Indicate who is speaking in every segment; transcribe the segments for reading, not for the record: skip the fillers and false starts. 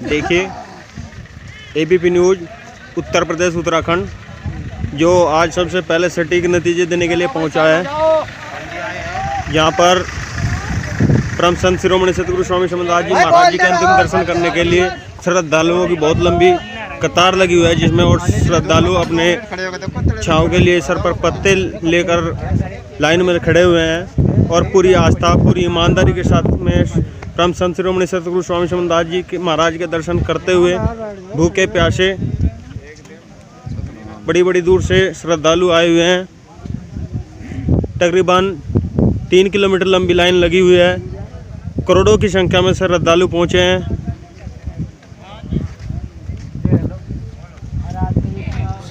Speaker 1: देखिए ABP news Uttar Pradesh Uttarakhand जो आज सबसे पहले सटीक नतीजे देने के लिए पहुंचा है। यहाँ पर परम संत शिरोमणि सतगुरु स्वामी समनदास जी महाराज जी के अंतिम दर्शन करने के लिए श्रद्धालुओं की बहुत लंबी कतार लगी हुई है, जिसमें और श्रद्धालु अपने छाँव के लिए सर पर पत्ते लेकर लाइन में खड़े हुए हैं और पूरी आस्था पूरी ईमानदारी के साथ में परम संत शिरोमणि सतगुरु स्वामी समनदास जी के महाराज के दर्शन करते हुए भूखे प्यासे बड़ी बड़ी दूर से श्रद्धालु आए हुए हैं। तकरीबन 3 किलोमीटर लंबी लाइन लगी हुई है। करोड़ों की संख्या में श्रद्धालु पहुंचे हैं।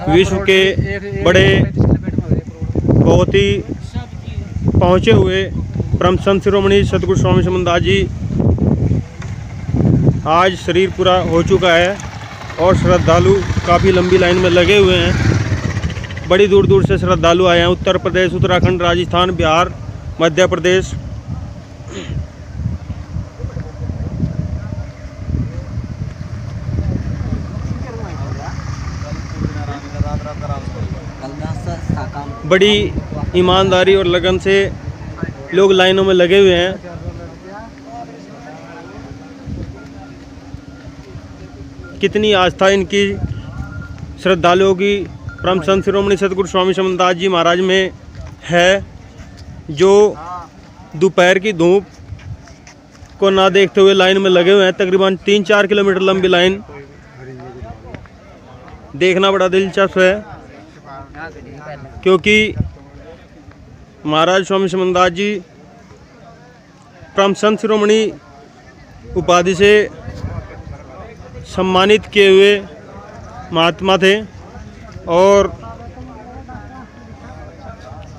Speaker 1: विश्व के बड़े बहुत ही पहुंचे हुए परम संत शिरोमणि सतगुरु स्वामी समनदास जी आज शरीर पूरा हो चुका है और श्रद्धालु काफ़ी लंबी लाइन में लगे हुए हैं। बड़ी दूर दूर से श्रद्धालु आए हैं। उत्तर प्रदेश, उत्तराखंड, राजस्थान, बिहार, मध्य प्रदेश। बड़ी ईमानदारी और लगन से लोग लाइनों में लगे हुए हैं। कितनी आस्था इनकी श्रद्धालुओं की परम संत शिरोमणि सतगुरु स्वामी समनदास जी महाराज में है, जो दोपहर की धूप को ना देखते हुए लाइन में लगे हुए हैं। तकरीबन 3-4 किलोमीटर लंबी लाइन देखना बड़ा दिलचस्प है, क्योंकि महाराज स्वामी समनदास जी परम संत शिरोमणि उपाधि से सम्मानित किए हुए महात्मा थे और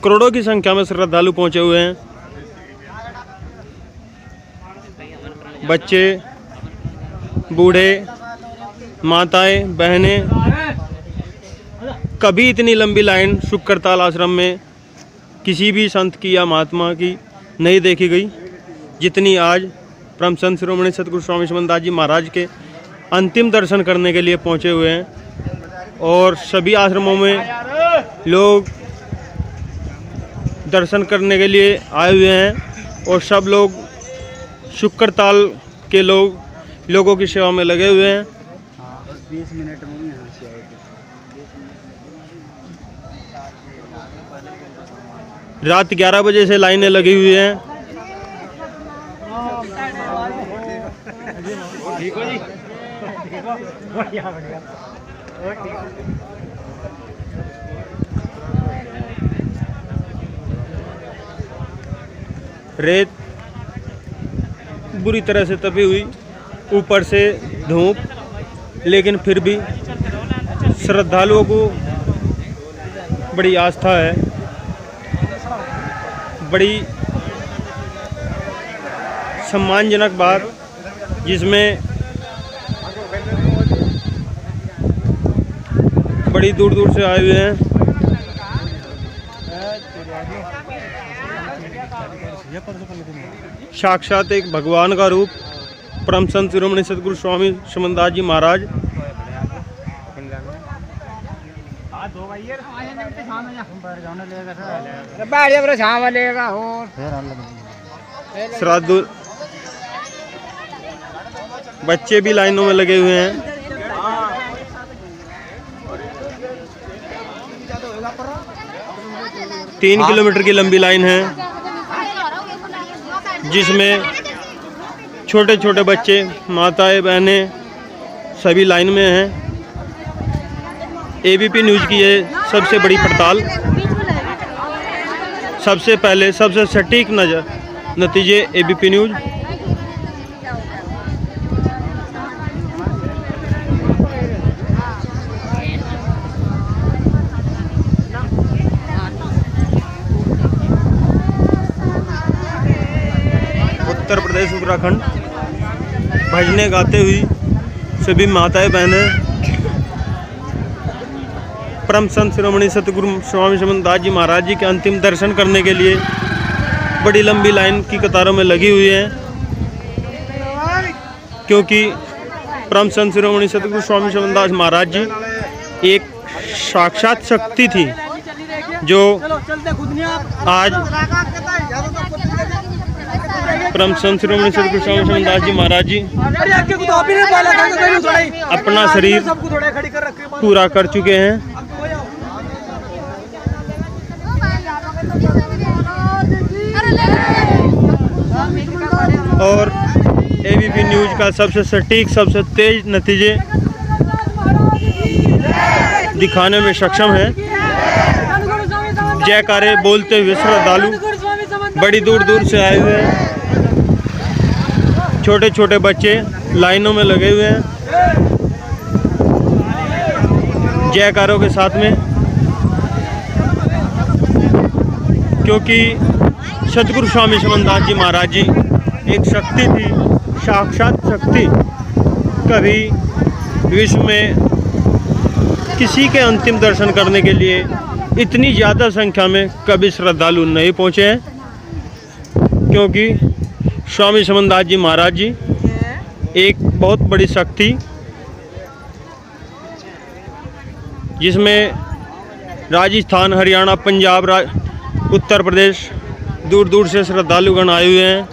Speaker 1: करोड़ों की संख्या में श्रद्धालु पहुंचे हुए हैं। बच्चे, बूढ़े, माताएं, बहनें, कभी इतनी लंबी लाइन शुक्रताल आश्रम में किसी भी संत की या महात्मा की नहीं देखी गई जितनी आज परम संत शिरोमणि सतगुरु स्वामी समनदास जी महाराज के अंतिम दर्शन करने के लिए पहुंचे हुए हैं। और सभी आश्रमों में लोग दर्शन करने के लिए आए हुए हैं और सब लोग शुक्रताल के लोगों की सेवा में लगे हुए हैं।
Speaker 2: 20 मिनट में
Speaker 1: रात 11 बजे से लाइनें लगी हुई हैं। रेत बुरी तरह से तपी हुई, ऊपर से धूप, लेकिन फिर भी श्रद्धालुओं को बड़ी आस्था है। बड़ी सम्मानजनक बात, जिसमें बड़ी दूर दूर से आए हुए हैं। साक्षात एक भगवान का रूप परम संत शिरोमणि सतगुरु स्वामी समनदास जी महाराज। श्राद्ध बच्चे भी लाइनों में लगे हुए हैं। 3 किलोमीटर की लंबी लाइन है, जिसमें छोटे छोटे बच्चे, माताएं, बहनें सभी लाइन में हैं। एबीपी न्यूज़ की ये सबसे बड़ी पड़ताल, सबसे पहले सबसे सटीक नतीजे एबीपी न्यूज़। उत्तर प्रदेश, उत्तराखंड। भजने गाते हुई सभी माताएं, बहनें परम संत शिरोमणि सतगुरु स्वामी समनदास जी महाराज जी के अंतिम दर्शन करने के लिए बड़ी लंबी लाइन की कतारों में लगी हुई हैं, क्योंकि परम संत शिरोमणि सतगुरु स्वामी समनदास महाराज जी एक साक्षात शक्ति थी जो आज परम संत शिरोमणि सतगुरु स्वामी समनदास जी महाराज जी अपना शरीर पूरा कर चुके हैं। और एबीपी न्यूज का सबसे सटीक सबसे तेज नतीजे दिखाने में सक्षम है। जयकारे बोलते हुए श्रद्धालु बड़ी दूर दूर से आए हुए हैं। छोटे छोटे बच्चे लाइनों में लगे हुए हैं जयकारों के साथ में, क्योंकि सतगुरु स्वामी समनदास जी महाराज जी एक शक्ति थी, साक्षात शक्ति। कभी विश्व में किसी के अंतिम दर्शन करने के लिए इतनी ज़्यादा संख्या में कभी श्रद्धालु नहीं पहुँचे हैं, क्योंकि स्वामी समनदास जी महाराज जी एक बहुत बड़ी शक्ति, जिसमें राजस्थान, हरियाणा, पंजाब, उत्तर प्रदेश दूर दूर से श्रद्धालुगण आए हुए हैं।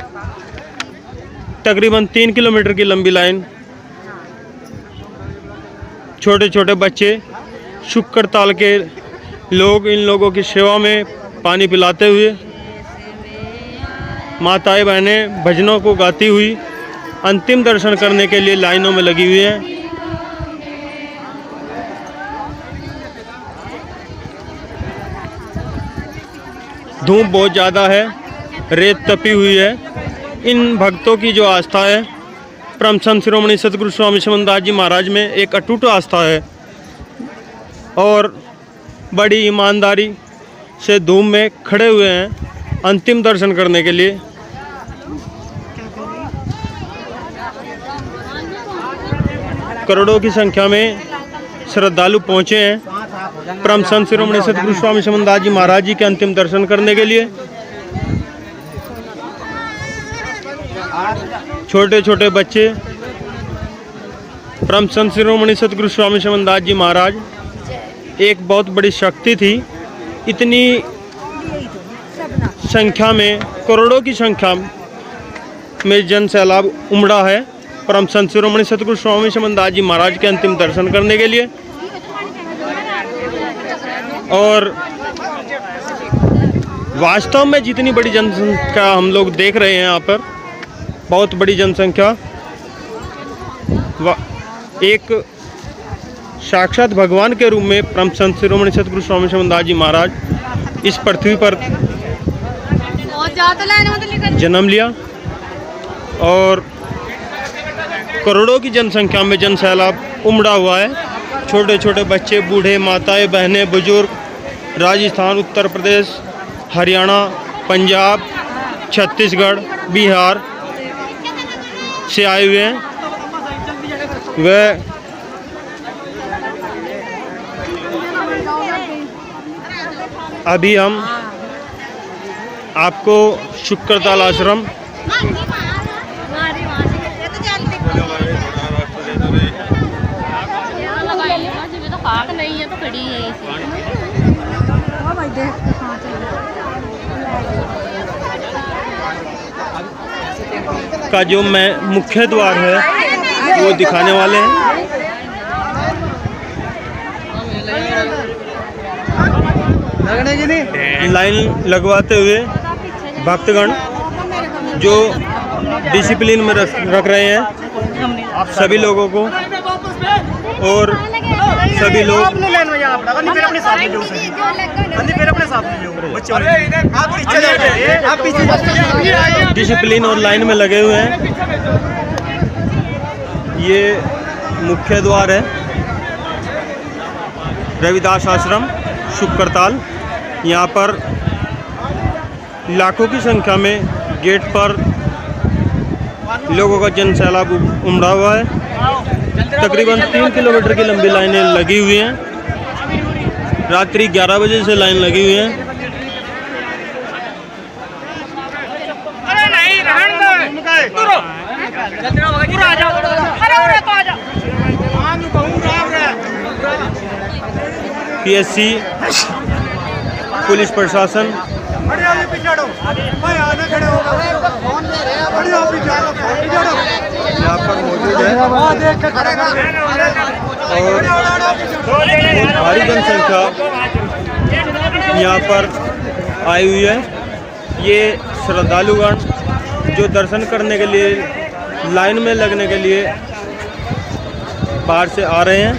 Speaker 1: तकरीबन 3 किलोमीटर की लंबी लाइन, छोटे छोटे बच्चे, शुक्र ताल के लोग इन लोगों की सेवा में पानी पिलाते हुए, माताएं बहनें भजनों को गाती हुई अंतिम दर्शन करने के लिए लाइनों में लगी हुई हैं। धूप बहुत ज़्यादा है, रेत तपी हुई है। इन भक्तों की जो आस्था है परम संत शिरोमणि सतगुरु स्वामी समनदास जी महाराज में एक अटूट आस्था है, और बड़ी ईमानदारी से धूप में खड़े हुए हैं अंतिम दर्शन करने के लिए। करोड़ों की संख्या में श्रद्धालु पहुंचे हैं परम संत शिरोमणि सतगुरु स्वामी समनदास जी महाराज जी के अंतिम दर्शन करने के लिए। छोटे छोटे बच्चे, परम संत शिरोमणि सतगुरु स्वामी समनदास जी महाराज एक बहुत बड़ी शक्ति थी। इतनी संख्या में, करोड़ों की संख्या में जन सैलाब उमड़ा है परम संत शिरोमणि सतगुरु स्वामी समनदास जी महाराज के अंतिम दर्शन करने के लिए। और वास्तव में जितनी बड़ी जनसंख्या हम लोग देख रहे हैं यहाँ पर, बहुत बड़ी जनसंख्या, एक साक्षात भगवान के रूप में परम संत शिरोमणि सतगुरु स्वामी समनदास जी महाराज इस पृथ्वी पर जन्म लिया, और करोड़ों की जनसंख्या में जन सैलाब उमड़ा हुआ है। छोटे छोटे बच्चे, बूढ़े, माताएं, बहनें, बुजुर्ग राजस्थान, उत्तर प्रदेश, हरियाणा, पंजाब, छत्तीसगढ़, बिहार से आए हुए हैं। वह अभी हम आपको शुक्रताल आश्रम का जो मुख्य द्वार है वो दिखाने वाले हैं। लाइन लगवाते हुए भक्तगण जो डिसिप्लिन में रख रहे हैं सभी लोगों को, और सभी लोग डिसिप्लिन और लाइन में लगे हुए हैं। ये मुख्य द्वार है रविदास आश्रम शुक्रताल। यहाँ पर लाखों की संख्या में गेट पर लोगों का जन सैलाब उमड़ा हुआ है। तकरीबन 3 किलोमीटर की लंबी लाइनें लगी हुई हैं। रात्रि 11 बजे से लाइन लगी हुई है।
Speaker 3: अरे नहीं, रहने दो।
Speaker 1: पीएससी, पुलिस प्रशासन यहाँ पर मौजूद है और बहुत भारी जनसंख्या यहाँ पर आई हुई है। ये श्रद्धालुगण जो दर्शन करने के लिए लाइन में लगने के लिए बाहर से आ रहे हैं।